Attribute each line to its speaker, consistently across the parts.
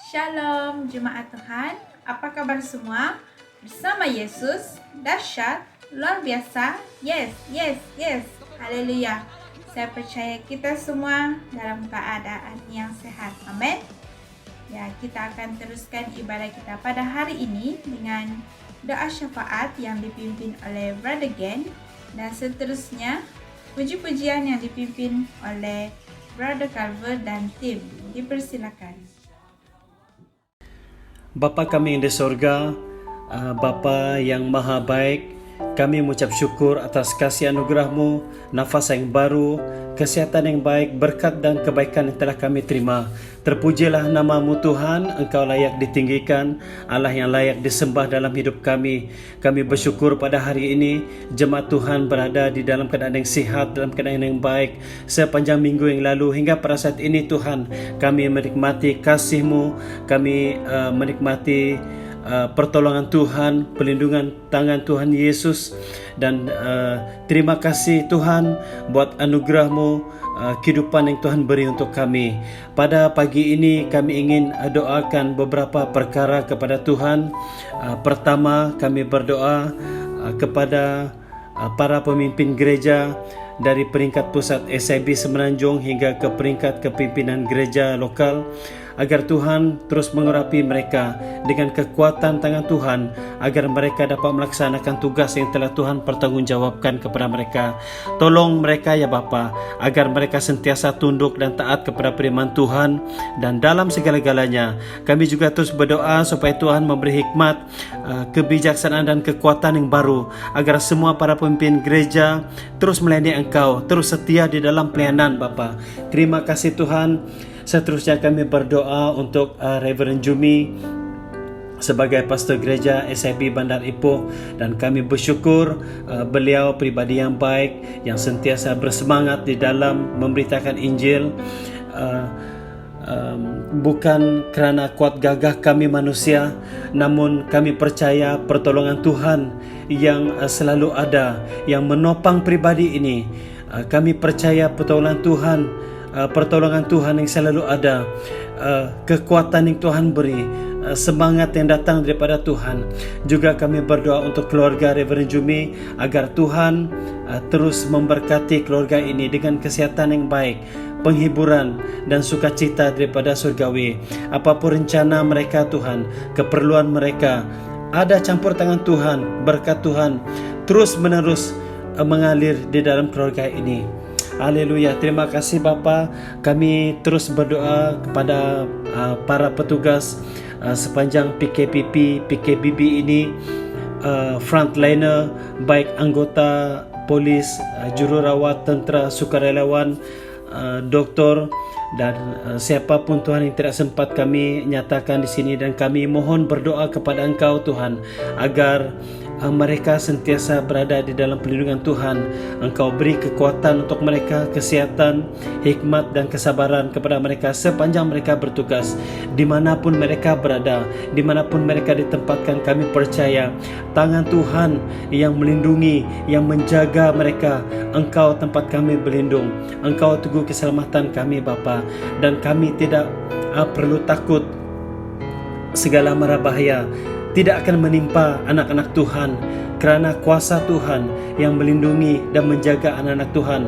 Speaker 1: Shalom Jemaat Tuhan, apa kabar semua? Bersama Yesus, dahsyat, luar biasa, yes, haleluya. Saya percaya kita semua dalam keadaan yang sehat, amin. Ya, kita akan teruskan ibadah kita pada hari ini dengan doa syafaat yang dipimpin oleh Brother Gen, dan seterusnya puji-pujian yang dipimpin oleh Brother Calver dan tim. Dipersilakan.
Speaker 2: Bapa kami yang di sorga, Bapa yang maha baik, kami mengucap syukur atas kasih anugerah-Mu, nafas yang baru, kesehatan yang baik, berkat dan kebaikan yang telah kami terima. Terpujilah nama-Mu Tuhan, Engkau layak ditinggikan, Allah yang layak disembah dalam hidup kami. Kami bersyukur pada hari ini, jemaat Tuhan berada di dalam keadaan yang sihat, dalam keadaan yang baik, sepanjang minggu yang lalu hingga pada saat ini Tuhan. Kami menikmati kasih-Mu, kami menikmati pertolongan Tuhan, pelindungan tangan Tuhan Yesus, dan terima kasih Tuhan buat anugerah-Mu, kehidupan yang Tuhan beri untuk kami. Pada pagi ini kami ingin doakan beberapa perkara kepada Tuhan. Pertama, kami berdoa kepada para pemimpin gereja dari peringkat pusat SIB Semenanjung hingga ke peringkat kepimpinan gereja lokal, agar Tuhan terus mengurapi mereka dengan kekuatan tangan Tuhan, agar mereka dapat melaksanakan tugas yang telah Tuhan pertanggungjawabkan kepada mereka. Tolong mereka ya Bapa, agar mereka sentiasa tunduk dan taat kepada firman Tuhan, dan dalam segala-galanya kami juga terus berdoa supaya Tuhan memberi hikmat, kebijaksanaan dan kekuatan yang baru, agar semua para pemimpin gereja terus melayani Engkau, terus setia di dalam pelayanan Bapa. Terima kasih Tuhan. Seterusnya kami berdoa untuk Reverend Jumi sebagai pastor gereja SIB Bandar Ipoh, dan kami bersyukur beliau pribadi yang baik, yang sentiasa bersemangat di dalam memberitakan Injil. Bukan kerana kuat gagah kami manusia, namun kami percaya pertolongan Tuhan yang selalu ada, yang menopang pribadi ini. Kami percaya pertolongan Tuhan yang selalu ada, kekuatan yang Tuhan beri, semangat yang datang daripada Tuhan. Juga kami berdoa untuk keluarga Reverend Jumi, agar Tuhan terus memberkati keluarga ini dengan kesihatan yang baik, penghiburan dan sukacita daripada surgawi. Apapun rencana mereka Tuhan, keperluan mereka, ada campur tangan Tuhan, berkat Tuhan terus menerus mengalir di dalam keluarga ini. Haleluya. Terima kasih Bapa. Kami terus berdoa kepada para petugas sepanjang PKPP, PKBB ini, frontliner, baik anggota polis, jururawat, tentera, sukarelawan, doktor, dan siapapun Tuhan yang tidak sempat kami nyatakan di sini. Dan kami mohon berdoa kepada Engkau Tuhan, agar mereka sentiasa berada di dalam perlindungan Tuhan. Engkau beri kekuatan untuk mereka, kesehatan, hikmat dan kesabaran kepada mereka sepanjang mereka bertugas. Dimanapun mereka berada, dimanapun mereka ditempatkan, kami percaya tangan Tuhan yang melindungi, yang menjaga mereka. Engkau tempat kami berlindung, Engkau teguh keselamatan kami Bapa, dan kami tidak perlu takut segala mara bahaya tidak akan menimpa anak-anak Tuhan, kerana kuasa Tuhan yang melindungi dan menjaga anak-anak Tuhan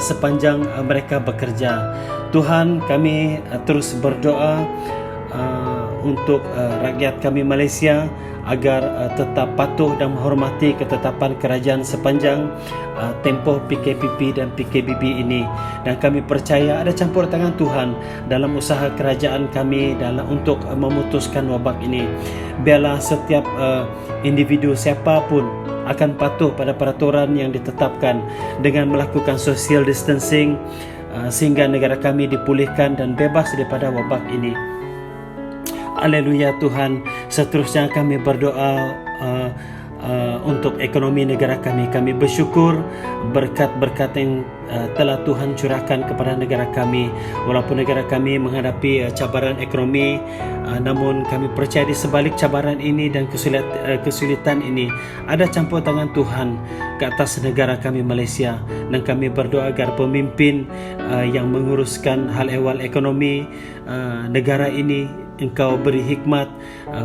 Speaker 2: sepanjang mereka bekerja. Tuhan, kami terus berdoa untuk rakyat kami Malaysia, agar tetap patuh dan menghormati ketetapan kerajaan sepanjang tempoh PKPP dan PKBB ini. Dan kami percaya ada campur tangan Tuhan dalam usaha kerajaan kami untuk memutuskan wabak ini. Biarlah setiap individu siapapun akan patuh pada peraturan yang ditetapkan dengan melakukan social distancing, sehingga negara kami dipulihkan dan bebas daripada wabak ini. Haleluya Tuhan. Seterusnya kami berdoa untuk ekonomi negara kami. Kami bersyukur berkat-berkat yang telah Tuhan curahkan kepada negara kami. Walaupun negara kami menghadapi cabaran ekonomi, namun kami percaya di sebalik cabaran ini dan kesulitan ini ada campur tangan Tuhan ke atas negara kami Malaysia. Dan kami berdoa agar pemimpin yang menguruskan hal ehwal ekonomi negara ini Engkau beri hikmat,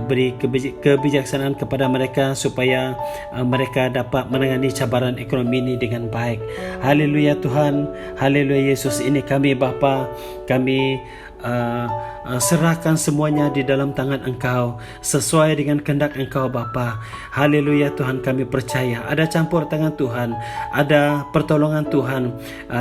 Speaker 2: beri kebijaksanaan kepada mereka supaya mereka dapat menangani cabaran ekonomi ini dengan baik. Haleluya Tuhan, haleluya Yesus. Ini kami Bapa, kami serahkan semuanya di dalam tangan Engkau sesuai dengan kehendak Engkau Bapa. Haleluya Tuhan, kami percaya ada campur tangan Tuhan, ada pertolongan Tuhan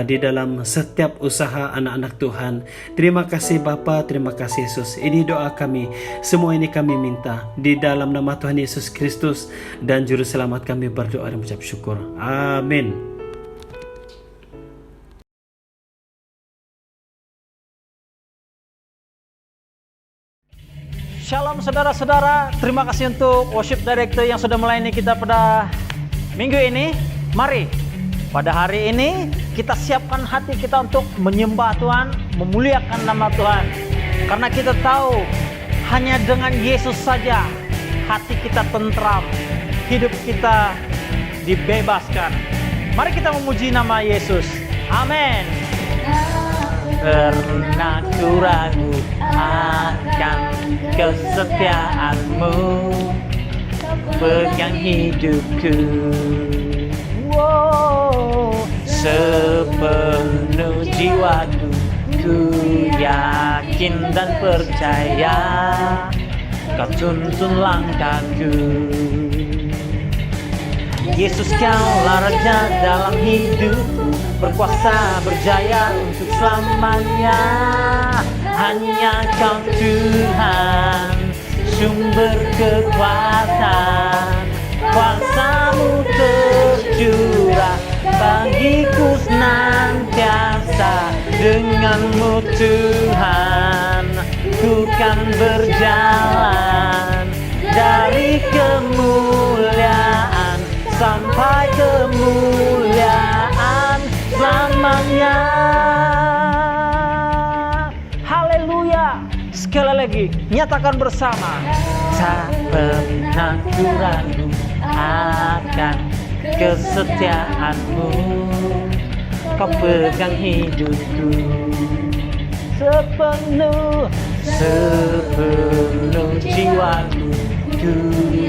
Speaker 2: di dalam setiap usaha anak-anak Tuhan. Terima kasih Bapa, terima kasih Yesus. Ini doa kami, semua ini kami minta di dalam nama Tuhan Yesus Kristus dan Juru Selamat kami berdoa dan mengucap syukur. Amin.
Speaker 3: Shalom saudara-saudara, terima kasih untuk worship director yang sudah melayani kita pada minggu ini. Mari, pada hari ini kita siapkan hati kita untuk menyembah Tuhan, memuliakan nama Tuhan. Karena kita tahu hanya dengan Yesus saja hati kita tentram, hidup kita dibebaskan. Mari kita memuji nama Yesus. Amin. Pernah ku ragu akan kesetiaanmu, pegang hidupku, sepenuh jiwaku, ku yakin dan percaya kau tuntun langkahku. Yesus kaulah Raja dalam hidupku, berkuasa berjaya untuk selamanya. Hanya Kau Tuhan, sumber kekuatan, kuasa-Mu tercurah bagiku senantiasa. Dengan-Mu Tuhan, ku kan berjalan dari kemuliaan sampai kemuliaan selamanya. Haleluya. Sekali lagi, nyatakan bersama. Tak pernah ku ragu akan kesetiaanmu, Kau pegang hidupku sepenuh jiwaku, ku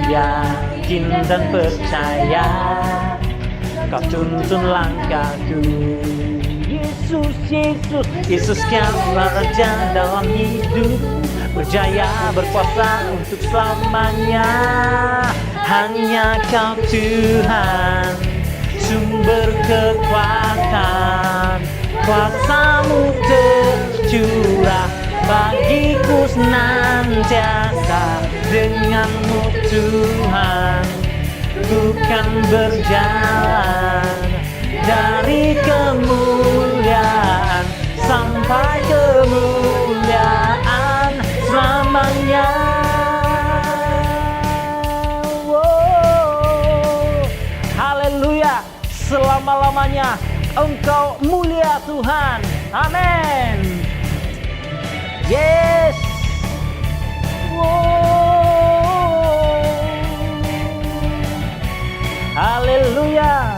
Speaker 3: yakin dan percaya Kau tuntun langkahku. Yesus kaulah Raja dalam hidup, berjaya berkuasa untuk selamanya. Hanya Kau Tuhan, sumber kekuatan, kuasa-Mu tercurah bagiku senantiasa. Dengan-Mu Tuhan, ku kan berjalan dari kemuliaan sampai kemuliaan selamanya. Haleluya. Selama-lamanya Engkau mulia Tuhan. Amin. Yes. Haleluya.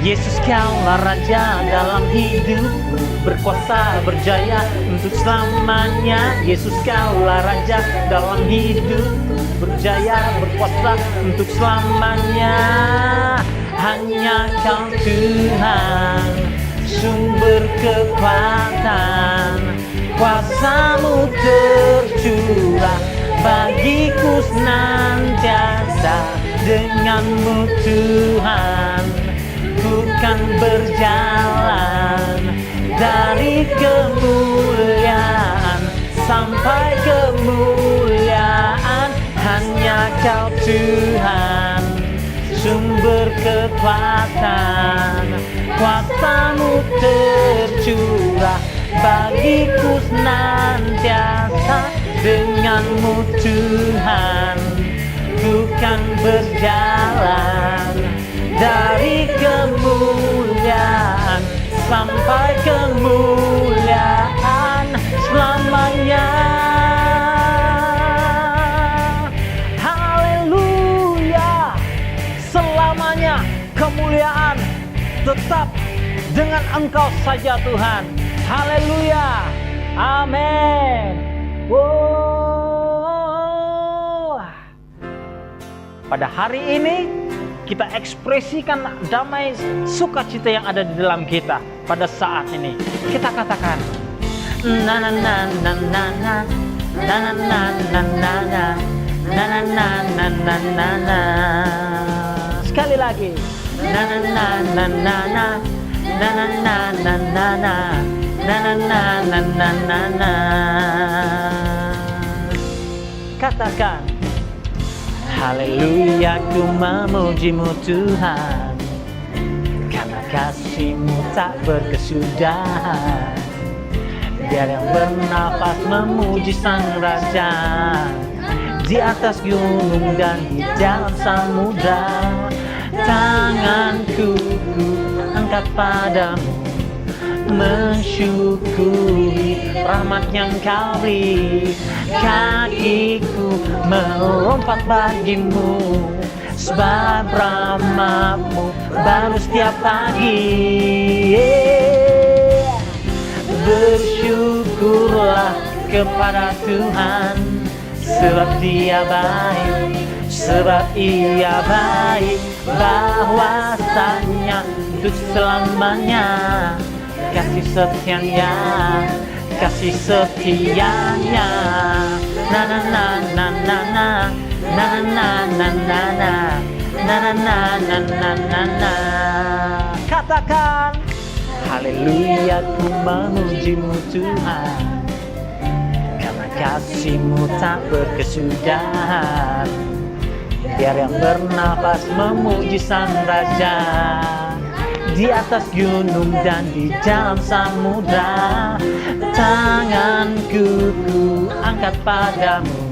Speaker 3: Yesus kaulah Raja dalam hidupku, berkuasa berjaya untuk selamanya. Yesus kaulah Raja dalam hidupku, berjaya berkuasa untuk selamanya. Hanya Kau Tuhan, sumber kekuatan, kuasa-Mu tercurah bagiku senantiasa. Dengan-Mu Tuhan, ku kan berjalan dari kemuliaan sampai kemuliaan. Hanya Kau Tuhan, sumber kekuatan, kuasa-Mu tercurah bagiku senantiasa. Dengan-Mu Tuhan, ku kan berjalan dari kemuliaan sampai kemuliaan selamanya. Haleluya. Selamanya kemuliaan tetap dengan Engkau saja Tuhan. Haleluya. pada hari ini kita ekspresikan damai sukacita yang ada di dalam kita pada saat ini. Kita katakan na na na na na na na na na na na na na na na na na na na. Sekali lagi na na na na na na na na na na na na na na na na na na. Katakan haleluya, ku memujimu Tuhan, karena kasih-Mu tak berkesudahan. Biar yang bernafas memuji Sang Raja, di atas gunung dan di dalam samudra. Tanganku ku angkat padamu, mensyukuri rahmat yang Kau beri. Kakiku melompat bagimu, sebab rahmat-Mu baru setiap pagi. Bersyukurlah kepada Tuhan, sebab Dia baik, sebab Ia baik, bahwasanya untuk selamanya. Kasih setianya, kasih setianya. Na na na na na na na na na na na na na na na na na na. Katakan haleluya, ku memujimu Tuhan, karena kasih-Mu tak berkesudahan. Biar yang bernafas memuji Sang Raja, di atas gunung dan di dalam samudra. Tanganku ku angkat padamu,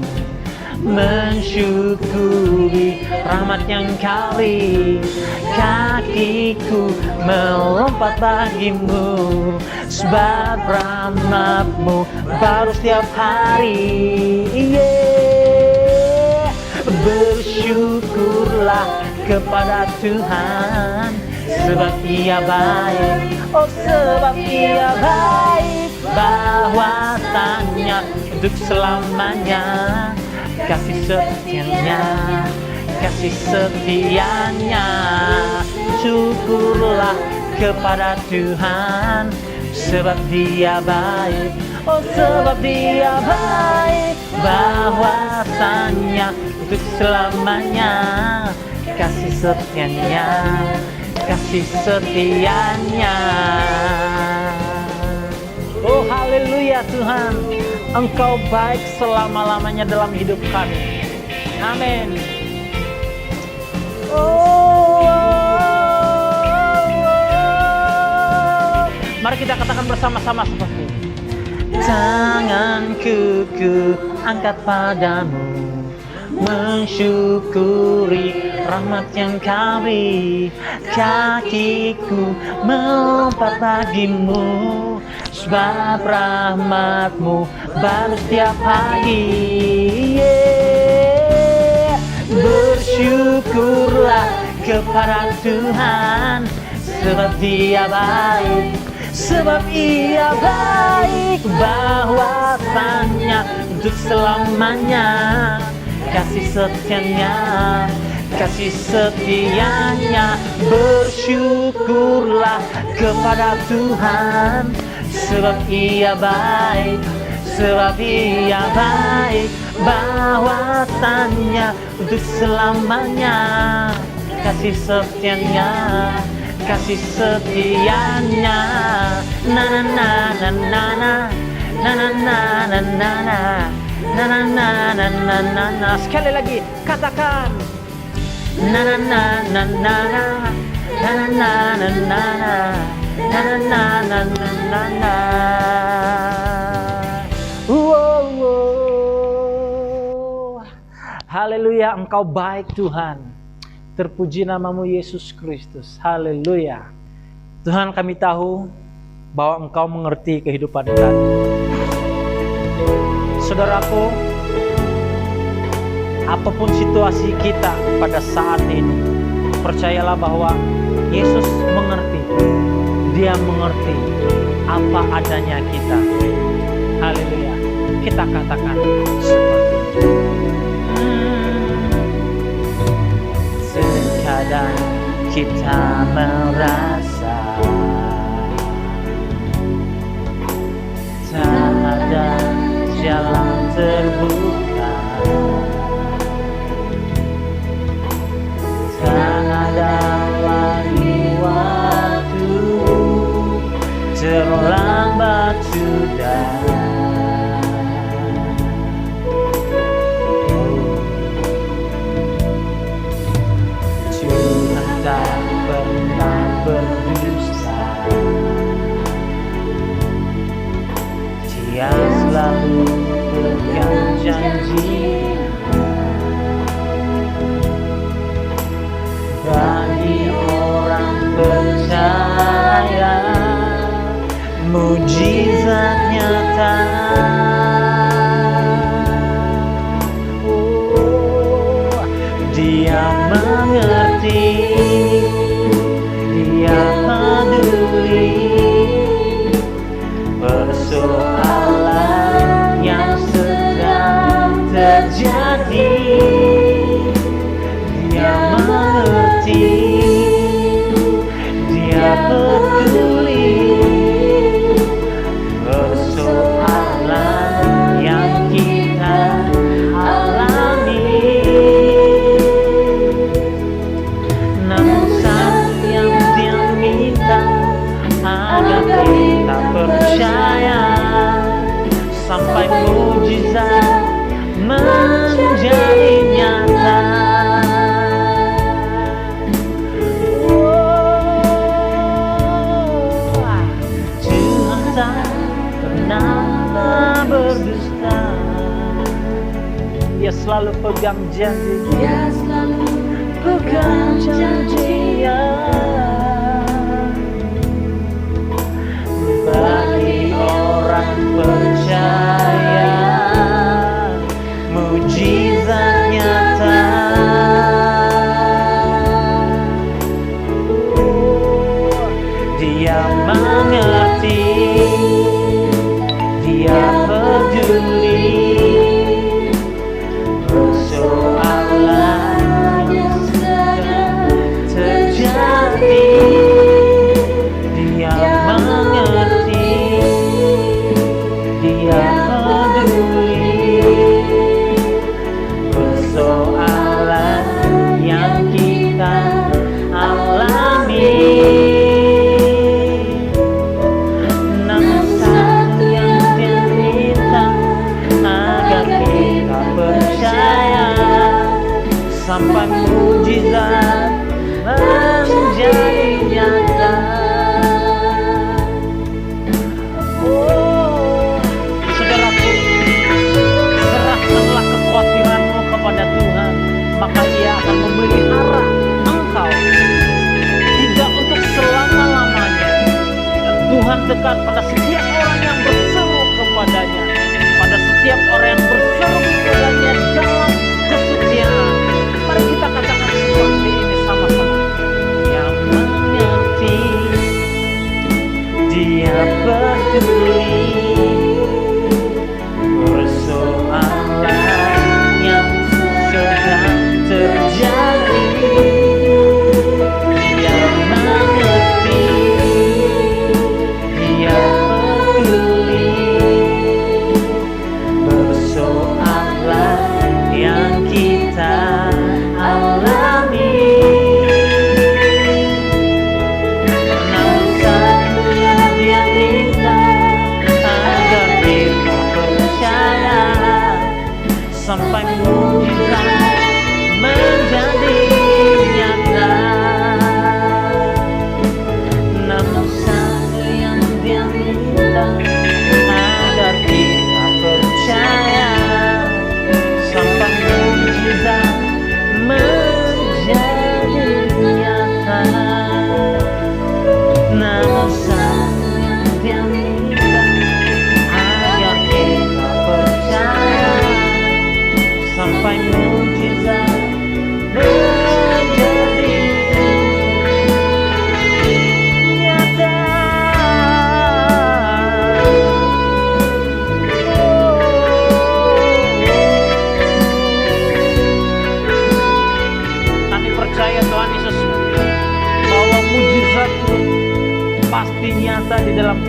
Speaker 3: mensyukuri rahmat yang Kau beri. Kakiku melompat bagimu, sebab rahmat-Mu baru setiap hari. Bersyukurlah kepada Tuhan, sebab Ia baik, oh sebab Ia baik, bahwasanya untuk selamanya. Kasih setianya, kasih setianya. Syukurlah kepada Tuhan, sebab Dia baik, oh sebab Dia baik, bahwasanya untuk selamanya. Kasih setianya, kasih setianya. Oh haleluya Tuhan, Engkau baik selama-lamanya dalam hidup kami. Amin. Mari kita katakan bersama-sama seperti ini. Tanganku ku angkat padamu, mensyukuri rahmat yang Kau beri. Kakiku melompat bagimu, sebab rahmat-Mu baru setiap pagi. Bersyukurlah kepada Tuhan, sebab Dia baik, sebab Ia baik, bahwasanya untuk selamanya. Kasih setianya, kasih setianya. Bersyukurlah kepada Tuhan, sebab Ia baik, sebab Ia baik, bahwasanya untuk selamanya. Kasih setianya, kasih setianya. Na na na na na na na na na na na. Na na na na na na na. Sekali lagi katakan na na na na na na na na na na na na na na na na. Haleluya, Engkau baik Tuhan. Terpuji namamu Yesus Kristus. Haleluya. Tuhan, kami tahu bahwa Engkau mengerti kehidupan kami. Saudaraku, apapun situasi kita pada saat ini, percayalah bahwa Yesus mengerti. Dia mengerti apa adanya kita. Haleluya. Kita katakan seperti itu. kadang kita merasa tak ada jalan terbuka, tak ada lagi waktu, terlambat sudah. Tuhan tak pernah berdusta, Dia selalu pegang janji. Bagi orang percaya, mujizat nyata. Oh, Dia mengerti, Dia peduli persoalan yang sedang terjadi. Dia mengerti, Dia peduli persoalan yang kita alami. Namun satu yang Dia minta agar kita percaya sampai mujizat menjadi nyata. Tuhan tak pernah berdusta, Dia selalu pegang janji, Dia selalu pegang janji. Bagi orang percaya, mujizat nyata. Dia mengerti, Dia peduli persoalan yang sedang terjadi. Dia mengerti, Dia peduli persoalan yang kita alami. Namun satu yang Dia minta agar kita percaya sampai mujizat menjadi nyata. Saudaraku, serahkanlah kekhawatiranmu kepada Tuhan, maka Ia akan memelihara engkau, tidak untuk selama-lamanya. Dan Tuhan dekat pada setiap orang yang berseru kepadanya, pada setiap orang yang berseru kepadanya dalam kesetiaan. Mari kita katakan seperti ini sama-sama. Dia mengerti, Dia peduli persoalan yang sedang terjadi. Dia mengerti, Dia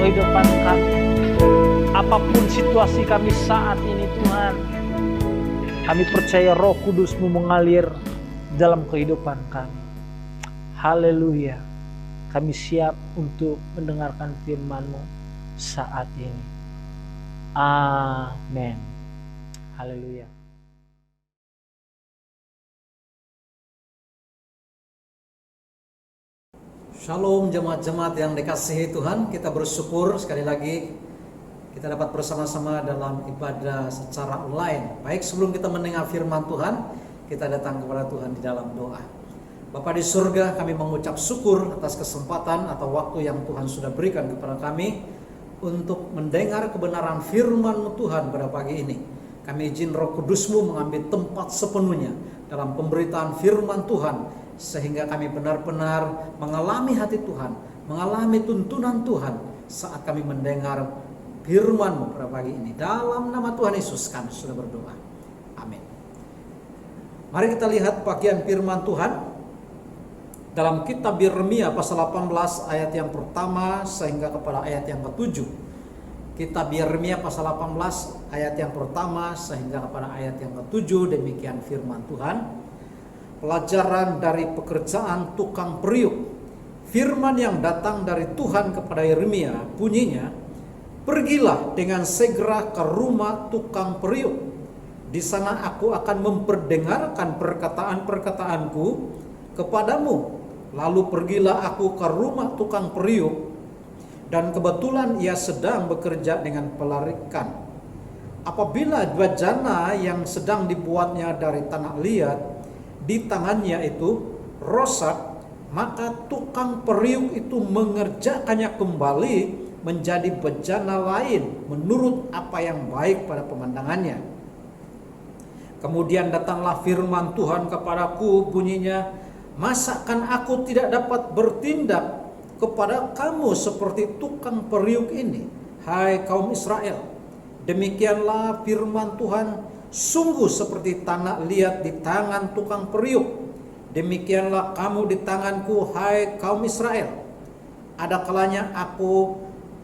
Speaker 3: kehidupan kami. Apapun situasi kami saat ini Tuhan, kami percaya Roh Kudus-Mu mengalir dalam kehidupan kami. Haleluya. Kami siap untuk mendengarkan firman-Mu saat ini. Amin. Haleluya.
Speaker 4: Shalom jemaat-jemaat yang dikasihi Tuhan, kita bersyukur sekali lagi kita dapat bersama-sama dalam ibadah secara online. Baik, sebelum kita mendengar firman Tuhan, kita datang kepada Tuhan di dalam doa. Bapa di surga, kami mengucap syukur atas kesempatan atau waktu yang Tuhan sudah berikan kepada kami untuk mendengar kebenaran firman Tuhan pada pagi ini. Kami izin Roh Kudus-Mu mengambil tempat sepenuhnya dalam pemberitaan firman Tuhan, sehingga kami benar-benar mengalami hati Tuhan, mengalami tuntunan Tuhan saat kami mendengar firman-Mu pada pagi ini. Dalam nama Tuhan Yesus kami sudah berdoa. Amin. Mari kita lihat bagian firman Tuhan dalam kitab Yeremia pasal 18 ayat yang pertama sehingga kepada ayat yang ke-7. Kitab Yeremia pasal 18 ayat yang pertama sehingga kepada ayat yang ke-7, demikian firman Tuhan. Pelajaran dari pekerjaan tukang periuk. Firman yang datang dari Tuhan kepada Yeremia bunyinya, "Pergilah dengan segera ke rumah tukang periuk. Di sana aku akan memperdengarkan perkataan-perkataanku kepadamu. Lalu pergilah aku ke rumah tukang periuk, dan kebetulan ia sedang bekerja dengan pelarikan. Apabila bejana yang sedang dibuatnya dari tanah liat di tangannya itu rosak, maka tukang periuk itu mengerjakannya kembali menjadi bejana lain menurut apa yang baik pada pemandangannya. Kemudian datanglah firman Tuhan kepadaku bunyinya, masakan aku tidak dapat bertindak kepada kamu seperti tukang periuk ini, hai kaum Israel? Demikianlah firman Tuhan, sungguh seperti tanah liat di tangan tukang periuk, demikianlah kamu di tanganku, hai kaum Israel. Ada kalanya aku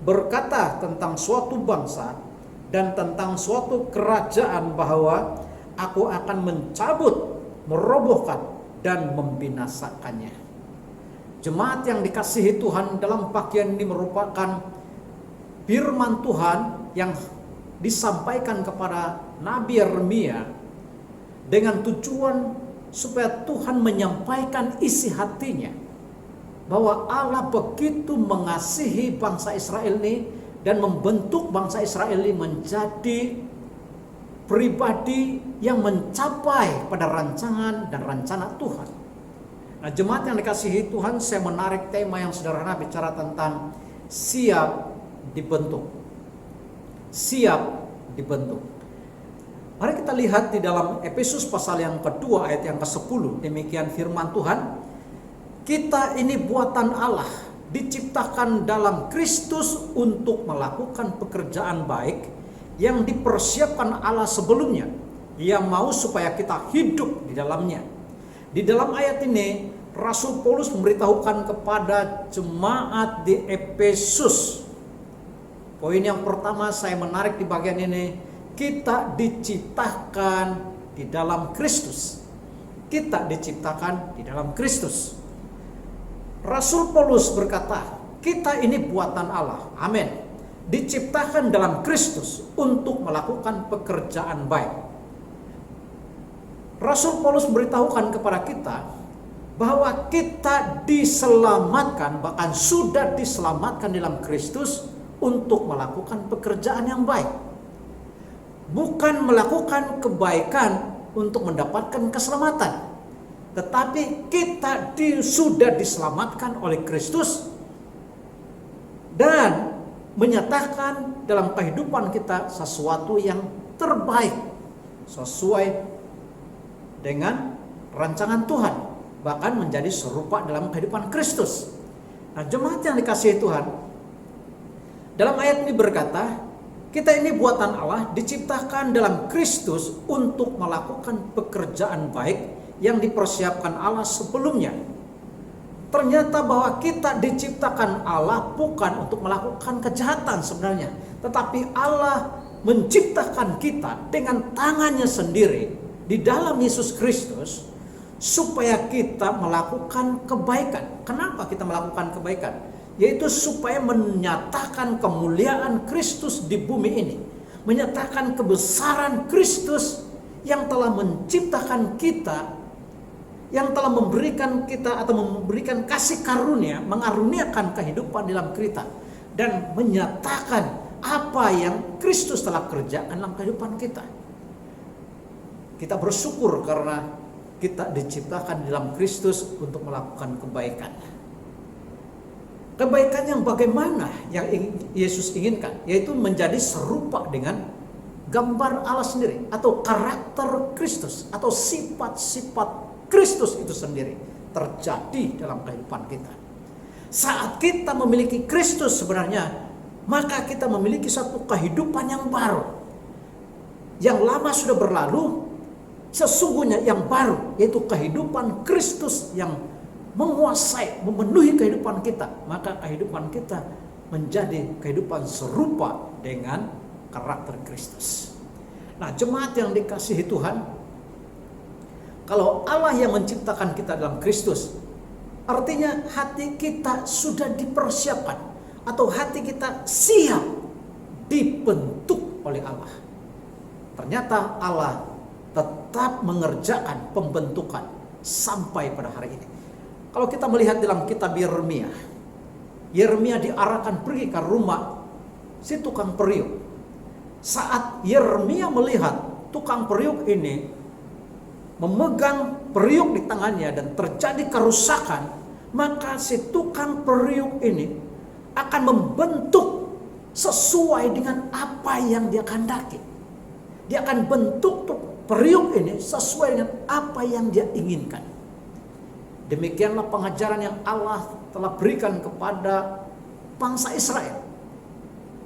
Speaker 4: berkata tentang suatu bangsa dan tentang suatu kerajaan bahwa aku akan mencabut, merobohkan, dan membinasakannya. Jemaat yang dikasihi Tuhan, dalam bagian ini merupakan firman Tuhan yang disampaikan kepada Nabi Yeremia dengan tujuan supaya Tuhan menyampaikan isi hatinya, bahwa Allah begitu mengasihi bangsa Israel ini dan membentuk bangsa Israel ini menjadi pribadi yang mencapai pada rancangan dan rencana Tuhan. Nah, jemaat yang dikasihi Tuhan, saya menarik tema yang sederhana bicara tentang siap dibentuk. Siap dibentuk. Mari kita lihat di dalam Efesus pasal yang kedua ayat yang ke-10. Demikian firman Tuhan. Kita ini buatan Allah, diciptakan dalam Kristus untuk melakukan pekerjaan baik yang dipersiapkan Allah sebelumnya. Ia mau supaya kita hidup di dalamnya. Di dalam ayat ini Rasul Paulus memberitahukan kepada jemaat di Efesus. Poin yang pertama saya menarik di bagian ini, kita diciptakan di dalam Kristus. Kita diciptakan di dalam Kristus. Rasul Paulus berkata, kita ini buatan Allah. Amin. Diciptakan dalam Kristus untuk melakukan pekerjaan baik. Rasul Paulus memberitahukan kepada kita bahwa kita diselamatkan, bahkan sudah diselamatkan dalam Kristus untuk melakukan pekerjaan yang baik. Bukan melakukan kebaikan untuk mendapatkan keselamatan, tetapi kita sudah diselamatkan oleh Kristus dan menyatakan dalam kehidupan kita sesuatu yang terbaik sesuai dengan rancangan Tuhan, bahkan menjadi serupa dalam kehidupan Kristus. Nah, jemaat yang dikasihi Tuhan, dalam ayat ini berkata, kita ini buatan Allah, diciptakan dalam Kristus untuk melakukan pekerjaan baik yang dipersiapkan Allah sebelumnya. ternyata bahwa kita diciptakan Allah bukan untuk melakukan kejahatan sebenarnya, tetapi Allah menciptakan kita dengan tangannya sendiri di dalam Yesus Kristus supaya kita melakukan kebaikan. Kenapa kita melakukan kebaikan? Yaitu supaya menyatakan kemuliaan Kristus di bumi ini, menyatakan kebesaran Kristus yang telah menciptakan kita, yang telah memberikan kita atau memberikan kasih karunia, mengaruniakan kehidupan dalam kita, dan menyatakan apa yang Kristus telah kerjakan dalam kehidupan kita. Kita bersyukur karena kita diciptakan dalam Kristus untuk melakukan kebaikan. Kebaikan yang bagaimana yang Yesus inginkan, yaitu menjadi serupa dengan gambar Allah sendiri, atau karakter Kristus, atau sifat-sifat Kristus itu sendiri terjadi dalam kehidupan kita. Saat kita memiliki Kristus sebenarnya, maka kita memiliki satu kehidupan yang baru. Yang lama sudah berlalu, sesungguhnya yang baru, yaitu kehidupan Kristus yang menguasai, memenuhi kehidupan kita. Maka kehidupan kita menjadi kehidupan serupa dengan karakter Kristus. Nah, jemaat yang dikasihi Tuhan, kalau Allah yang menciptakan kita dalam Kristus, artinya hati kita sudah dipersiapkan, atau hati kita siap dibentuk oleh Allah. Ternyata Allah tetap mengerjakan pembentukan sampai pada hari ini. Kalau kita melihat dalam kitab Yeremia, Yeremia diarahkan pergi ke rumah si tukang periuk. Saat Yeremia melihat tukang periuk ini memegang periuk di tangannya dan terjadi kerusakan, maka si tukang periuk ini akan membentuk sesuai dengan apa yang dia kehendaki. Dia akan bentuk periuk ini sesuai dengan apa yang dia inginkan. Demikianlah pengajaran yang Allah telah berikan kepada bangsa Israel.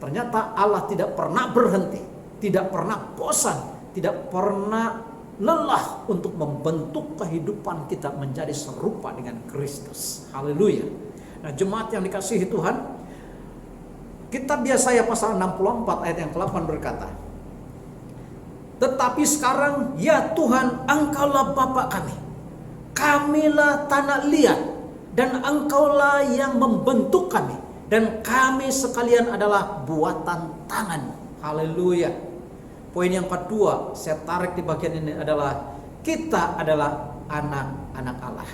Speaker 4: Ternyata Allah tidak pernah berhenti, tidak pernah bosan, tidak pernah lelah untuk membentuk kehidupan kita menjadi serupa dengan Kristus. Haleluya. Nah, jemaat yang dikasihi Tuhan, kitab Yesaya pasal 64 ayat yang ke-8 berkata, "Tetapi sekarang, ya Tuhan, Engkaulah Bapa kami. Kamilah tanah liat, dan Engkaulah yang membentuk kami, dan kami sekalian adalah buatan tangan." Haleluya. Poin yang kedua, saya tarik di bagian ini adalah kita adalah anak-anak Allah.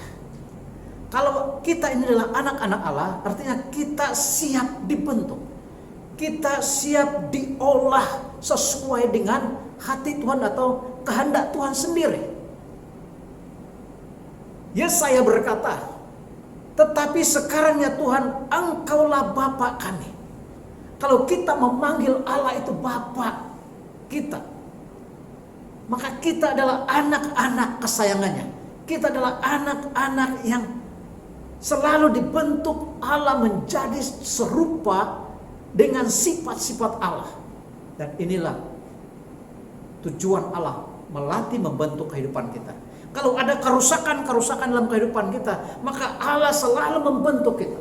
Speaker 4: Kalau kita ini adalah anak-anak Allah, artinya kita siap dibentuk. Kita siap diolah sesuai dengan hati Tuhan atau kehendak Tuhan sendiri. Yesaya berkata, "Tetapi sekarang ya Tuhan, Engkaulah Bapa kami." Kalau kita memanggil Allah itu Bapa kita, maka kita adalah anak-anak kesayangannya. Kita adalah anak-anak yang selalu dibentuk Allah menjadi serupa dengan sifat-sifat Allah. Dan inilah tujuan Allah melatih membentuk kehidupan kita. Kalau ada kerusakan dalam kehidupan kita, maka Allah selalu membentuk kita.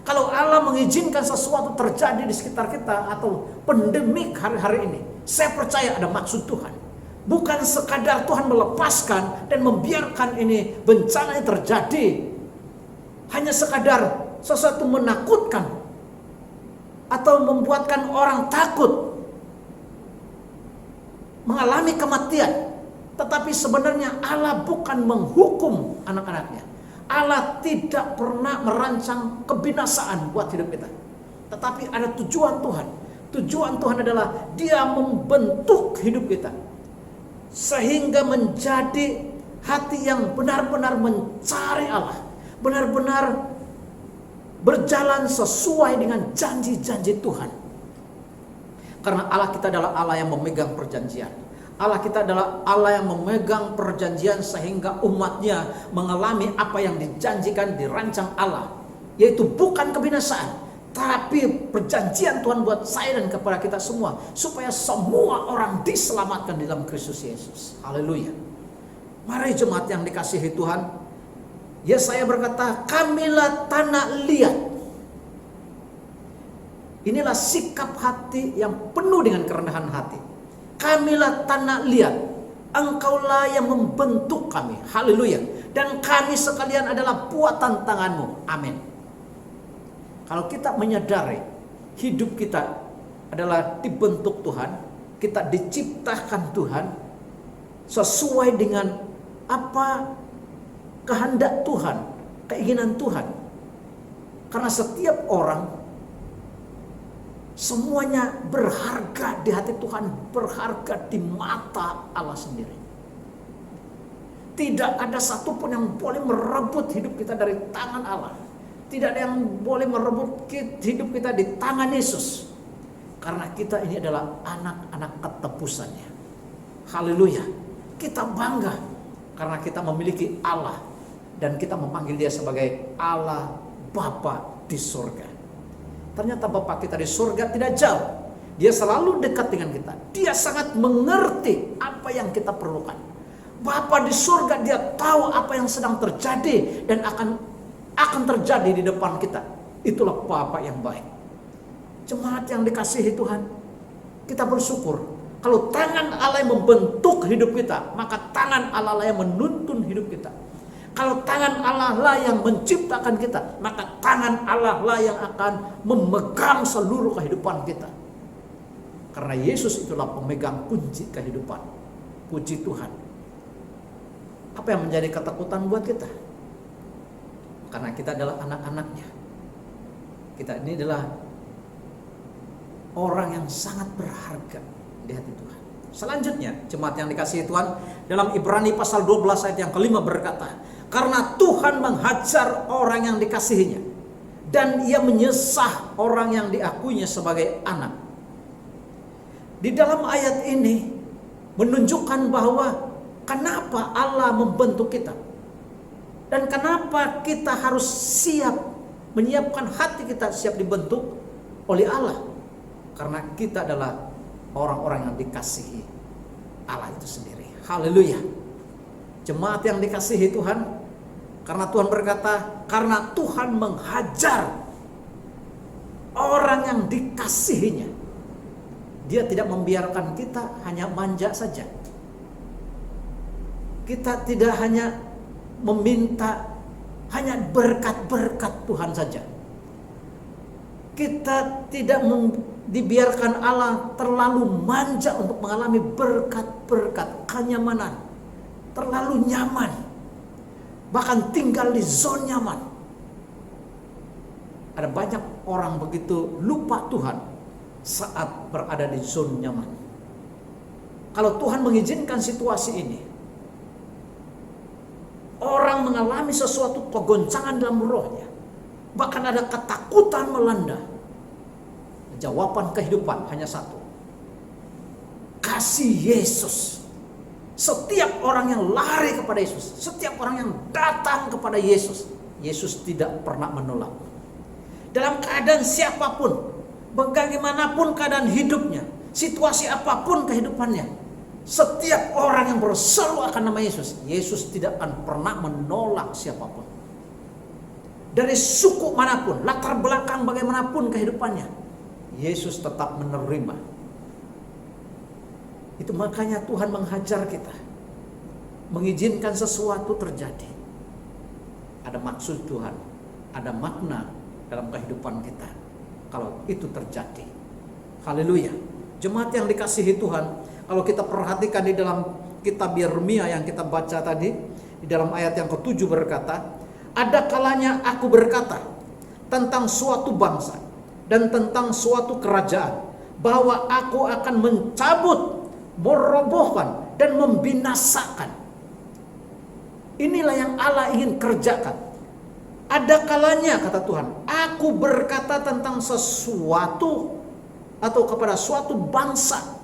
Speaker 4: Kalau Allah mengizinkan sesuatu terjadi di sekitar kita atau pandemik hari-hari ini, saya percaya ada maksud Tuhan. Bukan sekadar Tuhan melepaskan dan membiarkan ini bencana yang terjadi hanya sekadar sesuatu menakutkan atau membuatkan orang takut mengalami kematian. Tetapi sebenarnya Allah bukan menghukum anak-anaknya. Allah tidak pernah merancang kebinasaan buat hidup kita. Tetapi ada tujuan Tuhan. Tujuan Tuhan adalah Dia membentuk hidup kita, sehingga menjadi hati yang benar-benar mencari Allah, benar-benar berjalan sesuai dengan janji-janji Tuhan. Karena Allah kita adalah Allah yang memegang perjanjian. Allah kita adalah Allah yang memegang perjanjian sehingga umatnya mengalami apa yang dijanjikan, dirancang Allah. Yaitu bukan kebinasaan, tapi perjanjian Tuhan buat saya dan kepada kita semua, supaya semua orang diselamatkan dalam Kristus Yesus. Haleluya. Mari jemaat yang dikasihi Tuhan, Yesaya berkata, kamilah tanah liat. Inilah sikap hati yang penuh dengan kerendahan hati. Kamilah tanah liat, engkaulah yang membentuk kami. Haleluya. Dan kami sekalian adalah buatan tanganmu. Amin. Kalau kita menyadari hidup kita adalah dibentuk Tuhan, kita diciptakan Tuhan sesuai dengan apa kehendak Tuhan, keinginan Tuhan. Karena setiap orang semuanya berharga di hati Tuhan, berharga di mata Allah sendiri. Tidak ada satupun yang boleh merebut hidup kita dari tangan Allah. Tidak ada yang boleh merebut hidup kita di tangan Yesus. Karena kita ini adalah anak-anak ketebusannya. Haleluya. Kita bangga karena kita memiliki Allah. Dan kita memanggil dia sebagai Allah Bapa di surga. Ternyata Bapa kita di surga tidak jauh. Dia selalu dekat dengan kita. Dia sangat mengerti apa yang kita perlukan. Bapa di surga, dia tahu apa yang sedang terjadi dan akan terjadi di depan kita. Itulah Bapa yang baik. Jemaat yang dikasihi Tuhan, kita bersyukur kalau tangan Allah yang membentuk hidup kita, maka tangan Allah lah yang menuntun hidup kita. Kalau tangan Allah lah yang menciptakan kita, maka tangan Allah lah yang akan memegang seluruh kehidupan kita. Karena Yesus itulah pemegang kunci kehidupan. Puji Tuhan. Apa yang menjadi ketakutan buat kita? Karena kita adalah anak-anaknya. Kita ini adalah orang yang sangat berharga di hati Tuhan. Selanjutnya, jemaat yang dikasihi Tuhan, dalam Ibrani pasal 12 ayat yang kelima berkata, karena Tuhan menghajar orang yang dikasihinya, dan ia menyesah orang yang diakuinya sebagai anak. Di dalam ayat ini menunjukkan bahwa kenapa Allah membentuk kita. Dan kenapa kita harus siap, menyiapkan hati kita siap dibentuk oleh Allah. Karena kita adalah orang-orang yang dikasihi Allah itu sendiri. Haleluya. Jemaat yang dikasihi Tuhan, karena Tuhan berkata, karena Tuhan menghajar orang yang dikasihinya. Dia tidak membiarkan kita hanya manja saja. Kita tidak hanya meminta hanya berkat-berkat Tuhan saja. Kita tidak dibiarkan Allah terlalu manja untuk mengalami berkat-berkat, kenyamanan, terlalu nyaman, bahkan tinggal di zona nyaman. Ada banyak orang begitu lupa Tuhan saat berada di zona nyaman. Kalau Tuhan mengizinkan situasi ini, orang mengalami sesuatu kegoncangan dalam rohnya, bahkan ada ketakutan melanda. Jawaban kehidupan hanya satu: kasih Yesus. Setiap orang yang lari kepada Yesus, setiap orang yang datang kepada Yesus, Yesus tidak pernah menolak. Dalam keadaan siapapun, bagaimanapun keadaan hidupnya, situasi apapun kehidupannya, setiap orang yang berseru akan nama Yesus, Yesus tidak akan pernah menolak siapapun. Dari suku manapun, latar belakang bagaimanapun kehidupannya, Yesus tetap menerima. Itu makanya Tuhan menghajar kita, mengizinkan sesuatu terjadi. Ada maksud Tuhan, ada makna dalam kehidupan kita kalau itu terjadi. Haleluya. Jemaat yang dikasihi Tuhan, kalau kita perhatikan di dalam kitab Yeremia yang kita baca tadi, di dalam ayat yang ke-7 berkata, ada kalanya aku berkata tentang suatu bangsa dan tentang suatu kerajaan, bahwa aku akan mencabut, merobohkan, dan membinasakan. Inilah yang Allah ingin kerjakan. Ada kalanya, kata Tuhan, aku berkata tentang sesuatu atau kepada suatu bangsa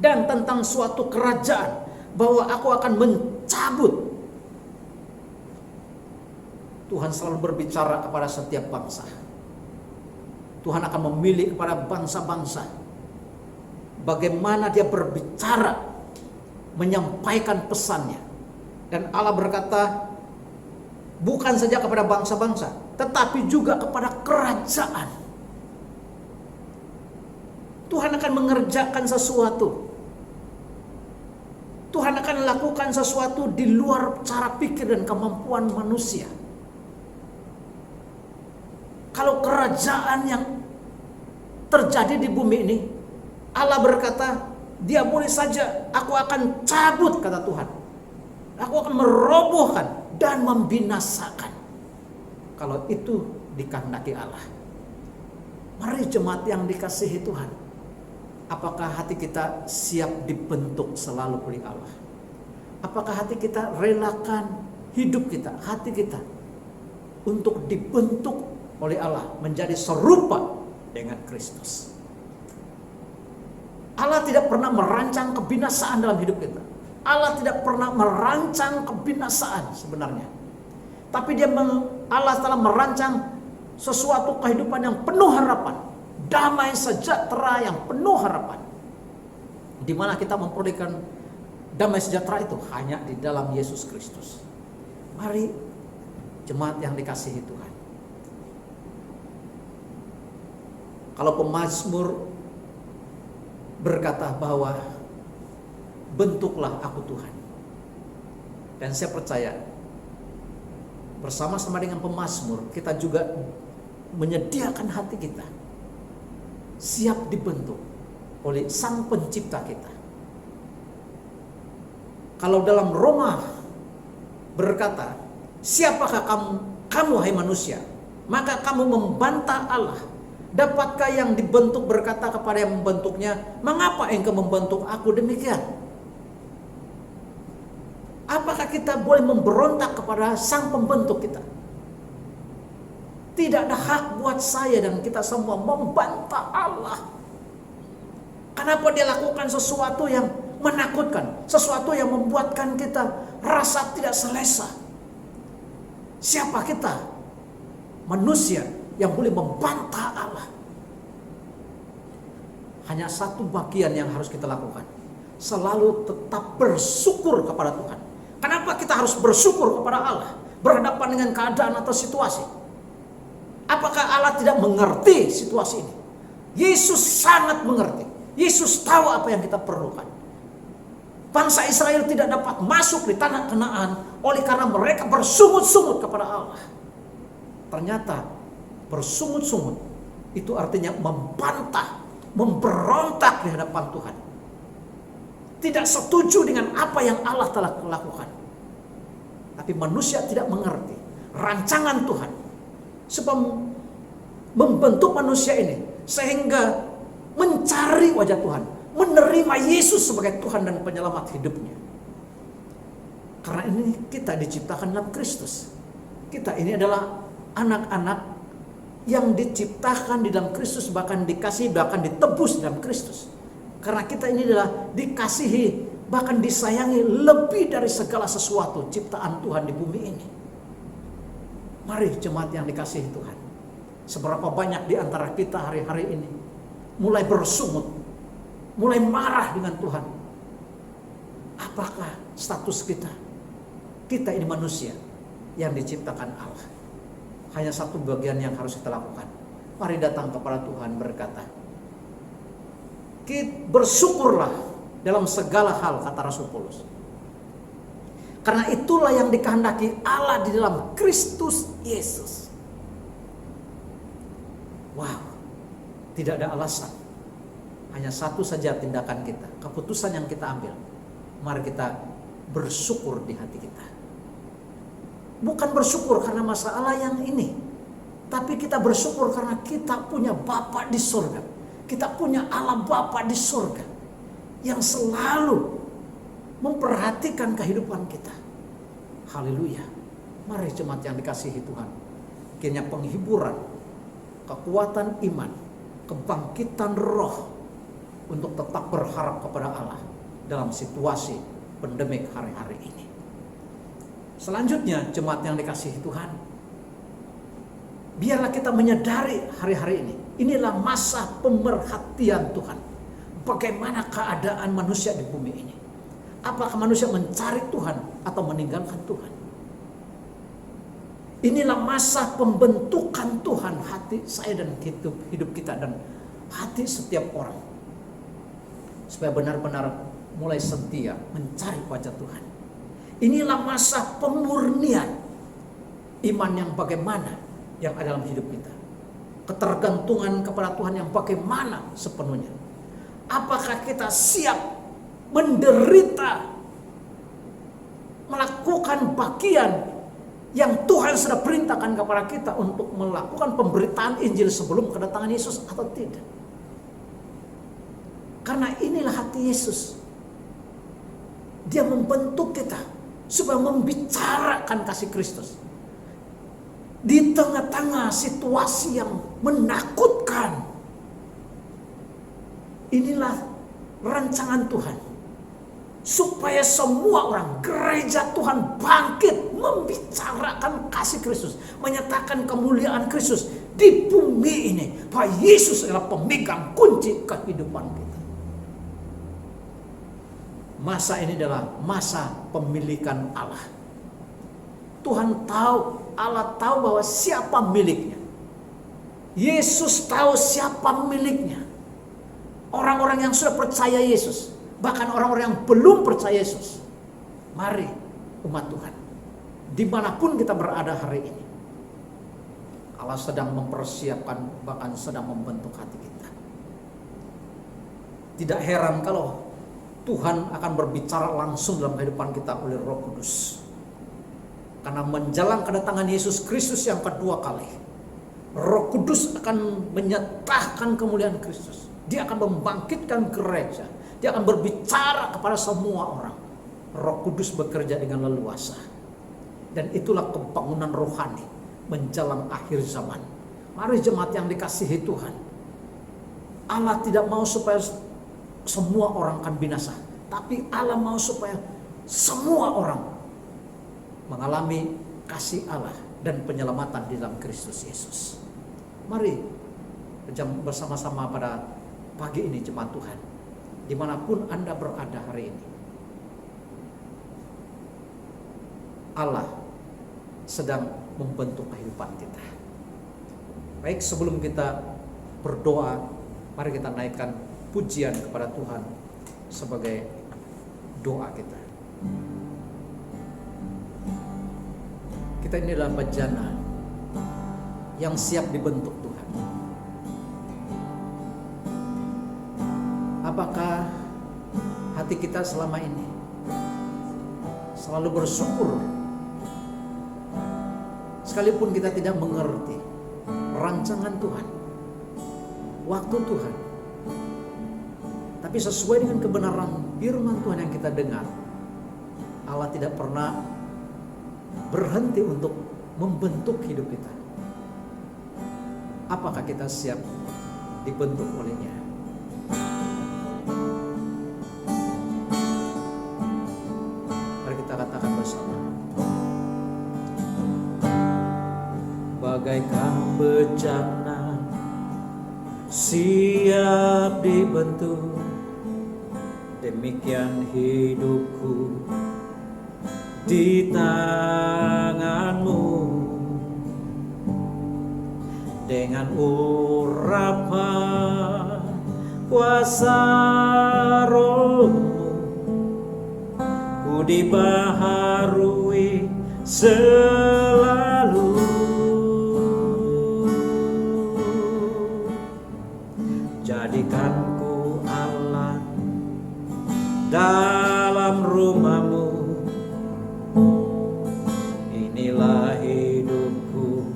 Speaker 4: dan tentang suatu kerajaan, bahwa aku akan mencabut. Tuhan selalu berbicara kepada setiap bangsa. Tuhan akan memilih kepada bangsa-bangsa bagaimana dia berbicara, menyampaikan pesannya. Dan Allah berkata, Bukan saja kepada bangsa-bangsa, tetapi juga kepada kerajaan. Tuhan akan mengerjakan sesuatu. Tuhan akan lakukan sesuatu di luar cara pikir dan kemampuan manusia. Kalau kerajaan yang terjadi di bumi ini, Allah berkata, dia boleh saja, aku akan cabut, kata Tuhan. Aku akan merobohkan dan membinasakan. Kalau itu dikehendaki Allah. Mari jemaat yang dikasihi Tuhan, apakah hati kita siap dibentuk selalu oleh Allah? Apakah hati kita relakan hidup kita, hati kita untuk dibentuk oleh Allah menjadi serupa dengan Kristus? Allah tidak pernah merancang kebinasaan dalam hidup kita. Allah tidak pernah merancang kebinasaan sebenarnya. Tapi Allah telah merancang sesuatu kehidupan yang penuh harapan, damai sejahtera yang penuh harapan. Di mana kita memperolehkan damai sejahtera itu hanya di dalam Yesus Kristus. Mari jemaat yang dikasihi Tuhan. Kalau pemazmur berkata bahwa bentuklah aku Tuhan. Dan saya percaya bersama-sama dengan pemazmur kita juga menyediakan hati kita siap dibentuk oleh Sang Pencipta kita. Kalau dalam Roma berkata, siapakah kamu hai manusia, maka kamu membantah Allah. Dapatkah yang dibentuk berkata kepada yang membentuknya, mengapa engkau membentuk aku demikian? Apakah kita boleh memberontak kepada Sang Pembentuk kita? Tidak ada hak buat saya dan kita semua membantah Allah. Kenapa dia lakukan sesuatu yang menakutkan, sesuatu yang membuatkan kita rasa tidak selesa? Siapa kita? Manusia yang boleh membantah Allah. Hanya satu bagian yang harus kita lakukan, selalu tetap bersyukur kepada Tuhan. Kenapa kita harus bersyukur kepada Allah berhadapan dengan keadaan atau situasi? Apakah Allah tidak mengerti situasi ini? Yesus sangat mengerti. Yesus tahu apa yang kita perlukan. Bangsa Israel tidak dapat masuk di tanah Kanaan oleh karena mereka bersungut-sungut kepada Allah. Ternyata bersungut-sungut itu artinya membantah, memberontak di hadapan Tuhan. Tidak setuju dengan apa yang Allah telah lakukan. Tapi manusia tidak mengerti rancangan Tuhan supaya membentuk manusia ini sehingga mencari wajah Tuhan, menerima Yesus sebagai Tuhan dan penyelamat hidupnya. Karena ini kita diciptakan dalam Kristus. Kita ini adalah anak-anak yang diciptakan di dalam Kristus, bahkan dikasihi, bahkan ditebus dalam Kristus. Karena kita ini adalah dikasihi, bahkan disayangi lebih dari segala sesuatu ciptaan Tuhan di bumi ini. Mari jemaat yang dikasihi Tuhan, seberapa banyak di antara kita hari-hari ini mulai bersungut, mulai marah dengan Tuhan. Apakah status kita? Kita ini manusia yang diciptakan Allah. Hanya satu bagian yang harus kita lakukan. Mari datang kepada Tuhan berkata, bersyukurlah dalam segala hal, kata Rasul Paulus. Karena itulah yang dikehendaki Allah di dalam Kristus Yesus. Wow, tidak ada alasan. Hanya satu saja tindakan kita, keputusan yang kita ambil. Mari kita bersyukur di hati kita. Bukan bersyukur karena masalah yang ini, tapi kita bersyukur karena kita punya Bapa di surga. Kita punya Allah Bapa di surga yang selalu memperhatikan kehidupan kita. Haleluya. Mari jemaat yang dikasihi Tuhan, kiranya penghiburan, kekuatan iman, kebangkitan roh untuk tetap berharap kepada Allah dalam situasi pandemik hari-hari ini. Selanjutnya jemaat yang dikasihi Tuhan, biarlah kita menyadari hari-hari ini, inilah masa pemerhatian Tuhan. Bagaimana keadaan manusia di bumi ini? Apakah manusia mencari Tuhan atau meninggalkan Tuhan? Inilah masa pembentukan Tuhan hati saya dan hidup kita dan hati setiap orang. Supaya benar-benar mulai setia mencari wajah Tuhan. Inilah masa pemurnian iman yang bagaimana yang ada dalam hidup kita. Ketergantungan kepada Tuhan yang bagaimana sepenuhnya. Apakah kita siap menderita, melakukan bagian yang Tuhan sudah perintahkan kepada kita untuk melakukan pemberitaan Injil sebelum kedatangan Yesus atau tidak? Karena inilah hati Yesus. Dia membentuk kita supaya membicarakan kasih Kristus. Di tengah-tengah situasi yang menakutkan. Inilah rancangan Tuhan. Supaya semua orang, gereja Tuhan bangkit membicarakan kasih Kristus, menyatakan kemuliaan Kristus di bumi ini, bahwa Yesus adalah pemegang kunci kehidupan kita. Masa ini adalah masa pemilikan Allah. Tuhan tahu, Allah tahu bahwa siapa miliknya. Yesus tahu siapa miliknya. Orang-orang yang sudah percaya Yesus, bahkan orang-orang yang belum percaya Yesus. Mari umat Tuhan, dimanapun kita berada hari ini, Allah sedang mempersiapkan, bahkan sedang membentuk hati kita. Tidak heran kalau Tuhan akan berbicara langsung dalam kehidupan kita oleh Roh Kudus. Karena menjelang kedatangan Yesus Kristus yang kedua kali, Roh Kudus akan menyatakan kemuliaan Kristus. Dia akan membangkitkan gereja. Dia akan berbicara kepada semua orang. Roh Kudus bekerja dengan leluasa. Dan itulah pembangunan rohani menjelang akhir zaman. Mari jemaat yang dikasihi Tuhan. Allah tidak mau supaya semua orang akan binasa. Tapi Allah mau supaya semua orang mengalami kasih Allah dan penyelamatan di dalam Kristus Yesus. Mari bersama-sama pada pagi ini jemaat Tuhan, dimanapun Anda berada hari ini, Allah sedang membentuk kehidupan kita. Baik, sebelum kita berdoa, mari kita naikkan pujian kepada Tuhan sebagai doa kita. Kita ini adalah bejana yang siap dibentuk Tuhan. Apakah hati kita selama ini selalu bersyukur sekalipun kita tidak mengerti rancangan Tuhan, waktu Tuhan, tapi sesuai dengan kebenaran firman Tuhan yang kita dengar, Allah tidak pernah berhenti untuk membentuk hidup kita. Apakah kita siap dibentuk olehnya? Mari kita katakan bersama. Bagaikan bejana siap dibentuk, demikian hidupku di tanganmu. Dengan urapan kuasa Roh-Mu, ku dibaharui selalu. Jadikanku Allah dalam rumah-Mu, inilah hidupku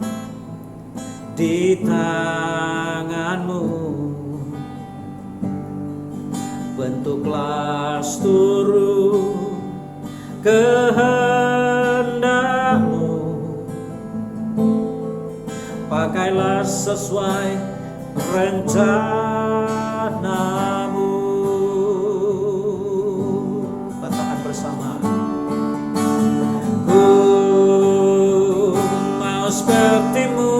Speaker 4: di tangan-Mu. Bentuklah seluruh kehendak-Mu, pakailah sesuai rencana-Mu. Katakan bersama. Ku mau seperti-Mu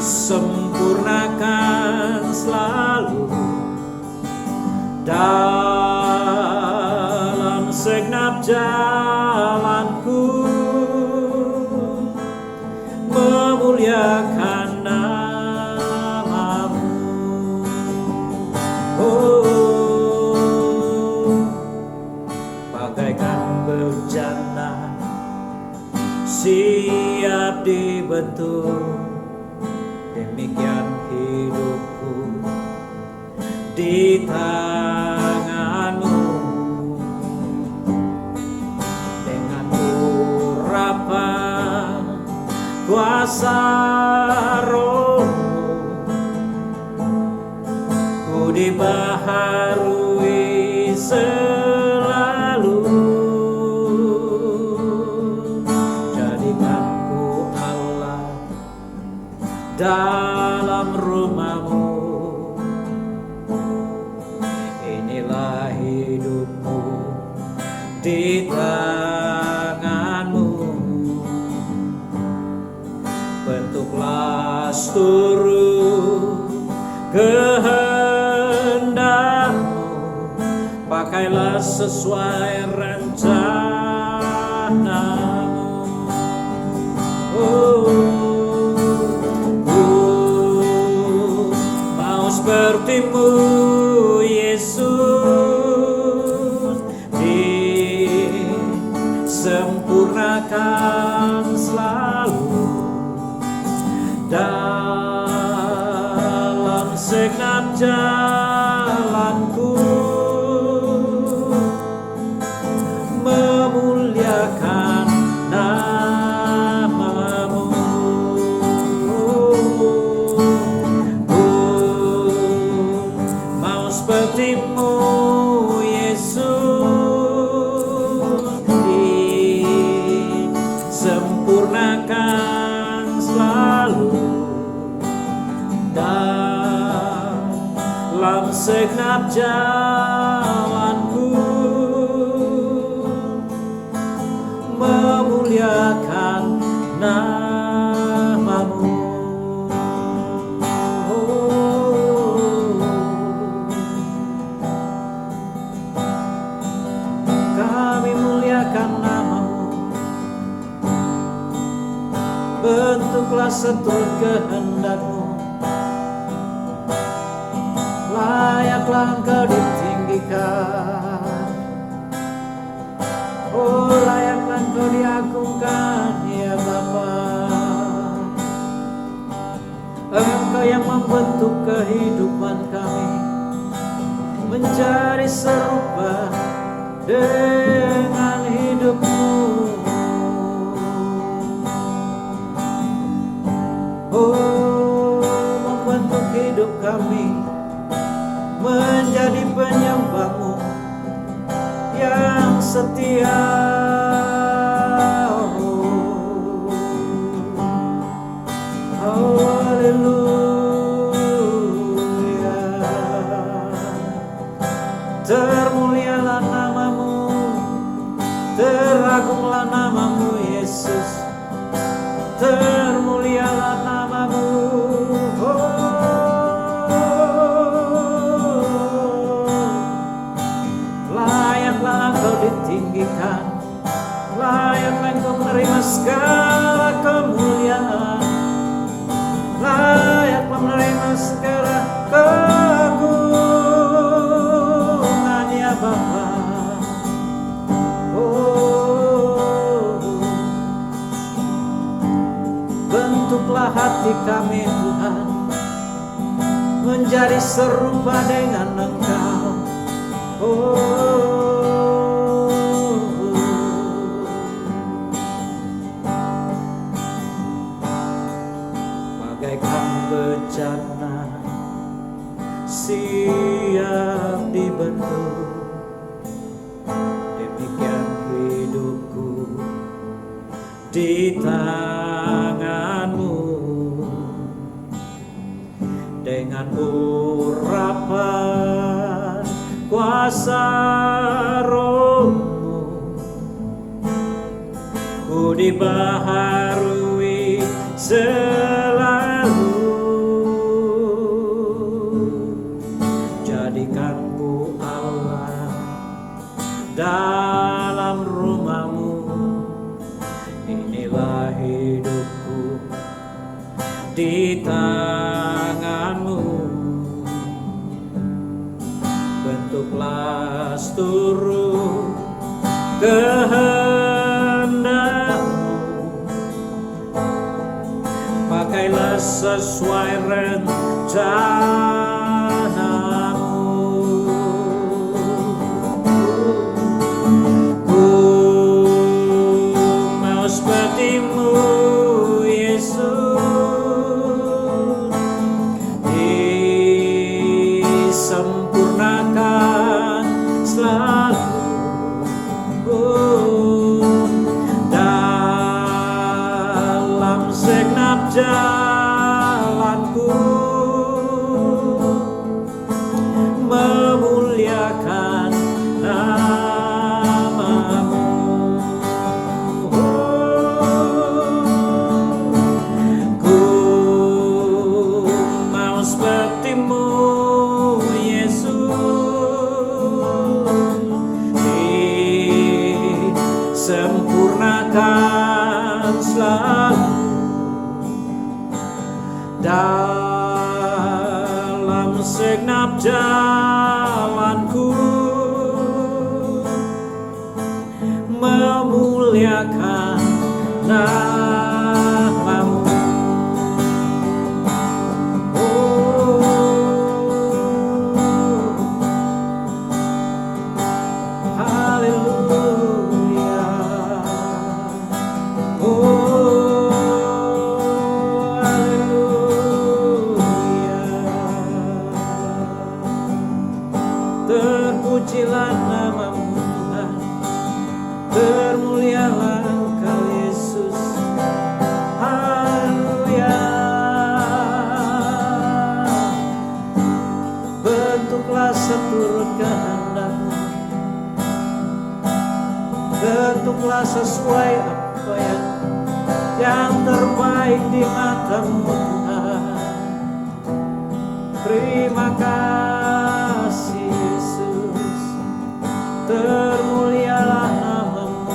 Speaker 4: disempurnakan selalu dalam
Speaker 3: jalanku, memuliakan namamu. Oh, bagaikan bejana siap dibentuk, demikian hidupku di tanganmu. Dengan urapan kuasa Roh-Mu, ku dibaharui selalu. Jadikan ku Allah dalam rumah-Mu. Inilah hidupku di tangan-Mu. Bentuklah seluruh kehendak-Mu, pakailah sesuai rencana-Mu. Mau seperti-Mu Yesus, disempurnakan selalu dalam segenap jalanku, memuliakan namamu. Mau seperti-Mu Yesus, disempurnakan selalu dalam segenap jalanku, memuliakan namamu. Kami muliakan namamu. Bentuklah seturut kehendak-Mu, layaklah Engkau ditinggikan. Oh, layaklah Engkau diagungkan, ya Bapa. Engkau yang membentuk kehidupan kami menjadi serupa dengan hidup-Mu. Oh, membentuk hidup kami menjadi penyembah-Mu yang setia. Oh, haleluya. Termulialah namamu, teragunglah namamu Yesus, termulialah namamu. Layaklah Engkau ditinggikan, layaklah Engkau menerima segala kemuliaan, layaklah menerima segala keagungan, ya Bapa. Oh, bentuklah hati kami Tuhan menjadi serupa dengan Engkau. Oh, bagaikan bejana siap dibentuk, demikian hidupku di tangan-Mu. Dengan urapan kuasa Roh-Mu, ku dibaharui selalu. Jadikan ku Allah dalam
Speaker 4: di tangan-Mu. Bentuklah seluruh kehendak-Mu, pakailah sesuai rencana-Mu. Ku mau seperti-Mu Yesus, disempurnakan selalu dalam segenap jalanku, memuliakan nama-Mu. Ku mau seperti-Mu sempurnakan selalu dalam segenap jalanku, memuliakan nama-Mu. Terpujilah nama-Mu Tuhan, termulialah Engkau Yesus. Haleluya. Bentuklah seturut kehendak-Mu, bentuklah sesuai apa yang terbaik di mata-Mu Tuhan. Terima kasih Yesus, termulialah nama-Mu,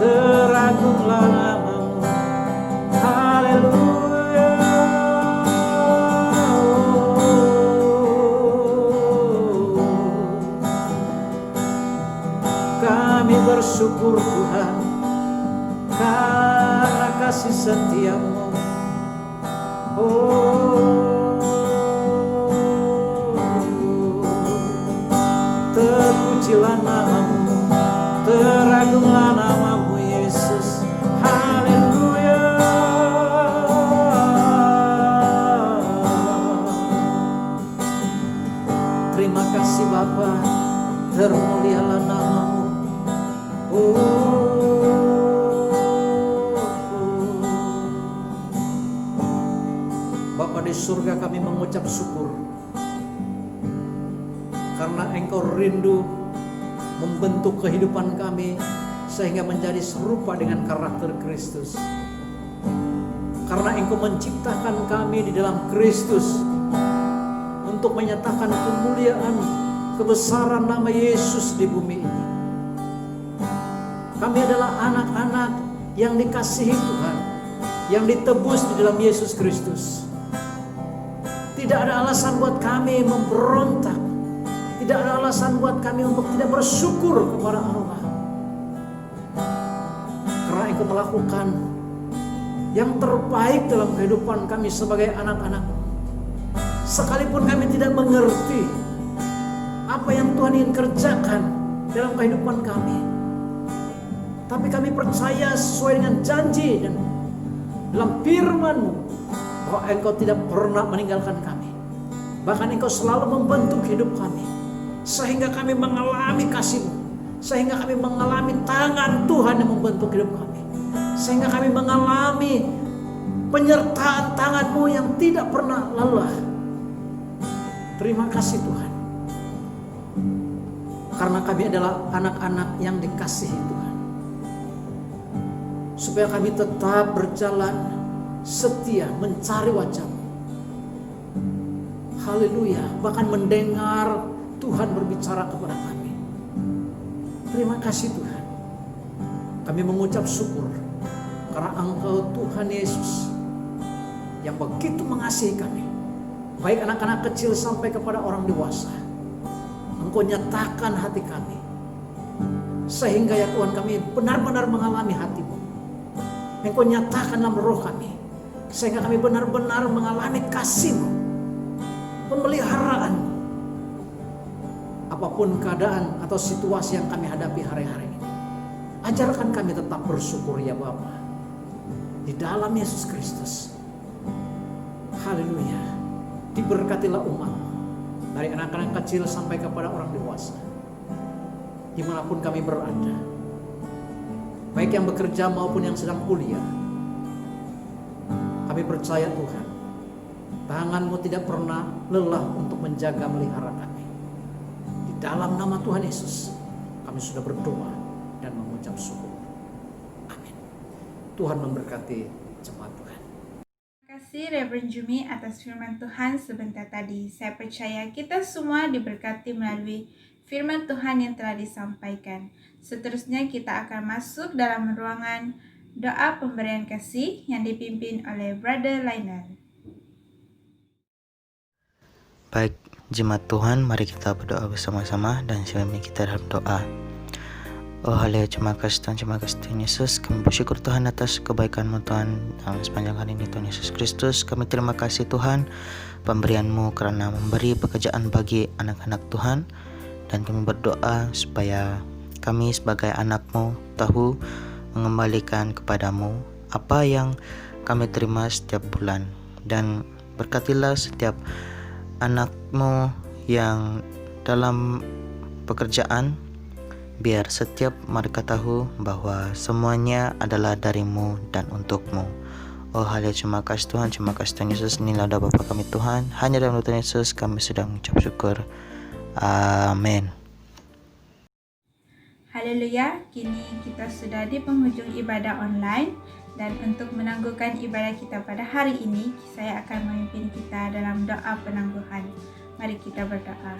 Speaker 4: teragunglah nama-Mu. Haleluya. Kami bersyukur Tuhan karena kasih setia-Mu. Terpujilah nama-Mu, teragunglah nama-Mu Yesus. Haleluya. Terima kasih Bapa, termulialah nama-Mu. Bapa di surga, kami mengucap syukur karena Engkau rindu membentuk kehidupan kami sehingga menjadi serupa dengan karakter Kristus. Karena Engkau menciptakan kami di dalam Kristus untuk menyatakan kemuliaan, kebesaran nama Yesus di bumi ini. Kami adalah anak-anak yang dikasihi Tuhan, yang ditebus di dalam Yesus Kristus. Tidak ada alasan buat kami memberontak, tidak ada alasan buat kami untuk tidak bersyukur kepada Allah. Karena Engkau melakukan yang terbaik dalam kehidupan kami sebagai anak-anak. Sekalipun kami tidak mengerti apa yang Tuhan ingin kerjakan dalam kehidupan kami, tapi kami percaya sesuai dengan janji dan dalam firman-Mu bahwa Engkau tidak pernah meninggalkan kami. Bahkan Engkau selalu membentuk hidup kami, sehingga kami mengalami kasih-Mu, sehingga kami mengalami tangan Tuhan yang membentuk hidup kami, sehingga kami mengalami penyertaan tangan-Mu yang tidak pernah lelah. Terima kasih Tuhan, karena kami adalah anak-anak yang dikasihi Tuhan, supaya kami tetap berjalan setia mencari wajah-Mu. Haleluya. Bahkan mendengar Tuhan berbicara kepada kami. Terima kasih Tuhan. Kami mengucap syukur karena Engkau Tuhan Yesus yang begitu mengasihi kami, baik anak-anak kecil sampai kepada orang dewasa. Engkau nyatakan hati kami, sehingga ya Tuhan kami benar-benar mengalami hati-Mu. Engkau nyatakan dalam roh kami, sehingga kami benar-benar mengalami kasih-Mu, pemeliharaan-Mu. Apapun keadaan atau situasi yang kami hadapi hari-hari ini, ajarkan kami tetap bersyukur ya Bapa, di dalam Yesus Kristus. Haleluya. Diberkatilah umat-Mu, dari anak-anak kecil sampai kepada orang dewasa, dimanapun kami berada, baik yang bekerja maupun yang sedang kuliah. Kami percaya Tuhan, tangan-Mu tidak pernah lelah untuk menjaga melihara kami. Di dalam nama Tuhan Yesus kami sudah berdoa dan mengucap syukur. Amin. Tuhan memberkati jemaat Tuhan.
Speaker 1: Terima kasih Reverend Jumi atas firman Tuhan sebentar tadi. Saya percaya kita semua diberkati melalui firman Tuhan yang telah disampaikan. Seterusnya kita akan masuk dalam ruangan doa pemberian kasih yang dipimpin oleh Brother Lionel.
Speaker 5: Baik, jemaat Tuhan, mari kita berdoa bersama-sama dan sebelum kita dalam doa. Oh haleluya, terima kasih Tuhan Yesus. Kami bersyukur Tuhan atas kebaikan-Mu Tuhan dalam sepanjang hari ini Tuhan Yesus Kristus. Kami terima kasih Tuhan pemberian-Mu karena memberi pekerjaan bagi anak-anak Tuhan. Dan kami berdoa supaya kami sebagai anak-Mu tahu mengembalikan kepada-Mu apa yang kami terima setiap bulan. Dan berkatilah setiap anak-Mu yang dalam pekerjaan, biar setiap mereka tahu bahwa semuanya adalah dari-Mu dan untuk-Mu. Oh haleluya, terima kasih Tuhan Yesus. Inilah doa Bapa kami Tuhan, hanya dalam Tuhan Yesus kami sedang mengucap syukur. Amin.
Speaker 1: Haleluya, kini kita sudah di penghujung ibadah online. Dan untuk menangguhkan ibadah kita pada hari ini, saya akan memimpin kita dalam doa penangguhan. Mari kita berdoa.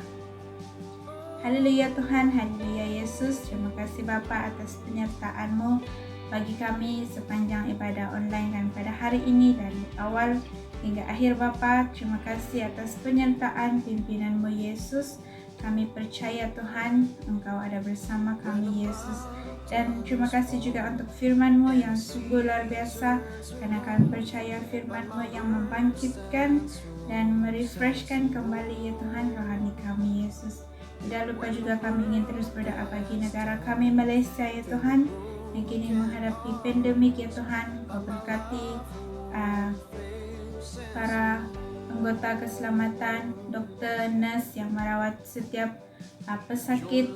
Speaker 1: Haleluya Tuhan, haleluya Yesus. Terima kasih Bapa atas penyertaan-Mu bagi kami sepanjang ibadah online dan pada hari ini dari awal hingga akhir Bapa. Terima kasih atas penyertaan pimpinan-Mu Yesus. Kami percaya Tuhan, Engkau ada bersama kami Yesus. Dan terima kasih juga untuk firman-Mu yang sungguh luar biasa, karena kami percaya firman-Mu yang membangkitkan dan merefreshkan kembali ya Tuhan rohani kami Yesus. Tidak lupa juga kami ingin terus berdoa bagi negara kami Malaysia ya Tuhan, yang kini menghadapi pandemik ya Tuhan. Kau berkati para anggota keselamatan, dokter, nurse yang merawat setiap pesakit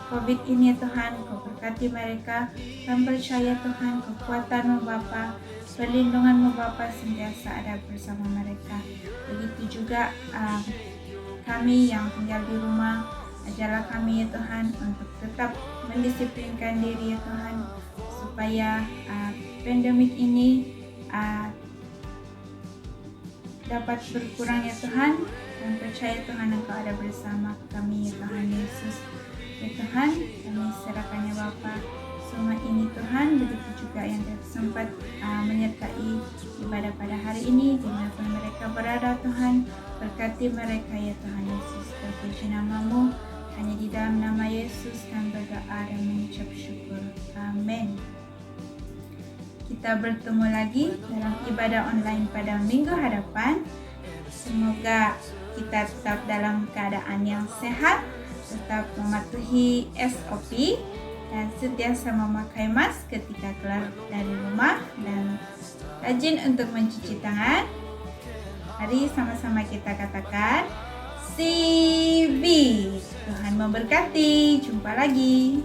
Speaker 1: COVID ini ya Tuhan. Kau berkati mereka. Kami percaya Tuhan kekuatan-Mu Bapa, perlindungan-Mu Bapa sentiasa ada bersama mereka. Begitu juga kami yang tinggal di rumah, ajarlah kami ya Tuhan untuk tetap mendisiplinkan diri ya Tuhan, supaya pandemik ini dapat berkurang ya Tuhan. Dan percaya Tuhan Engkau ada bersama kami ya Tuhan Yesus. Ya Tuhan, kami serahkannya Bapa semua ini Tuhan, begitu juga yang sempat menyertai ibadah pada hari ini, dimanapun mereka berada Tuhan. Berkati mereka ya Tuhan Yesus. Terpuji nama-Mu, hanya di dalam nama Yesus kami berdoa dan mengucap syukur. Amin. Kita bertemu lagi dalam ibadah online pada minggu hadapan. Semoga kita tetap dalam keadaan yang sehat, tetap mematuhi SOP, dan sentiasa memakai mask ketika keluar dari rumah, dan rajin untuk mencuci tangan. Mari sama-sama kita katakan CB. Tuhan memberkati. Jumpa lagi.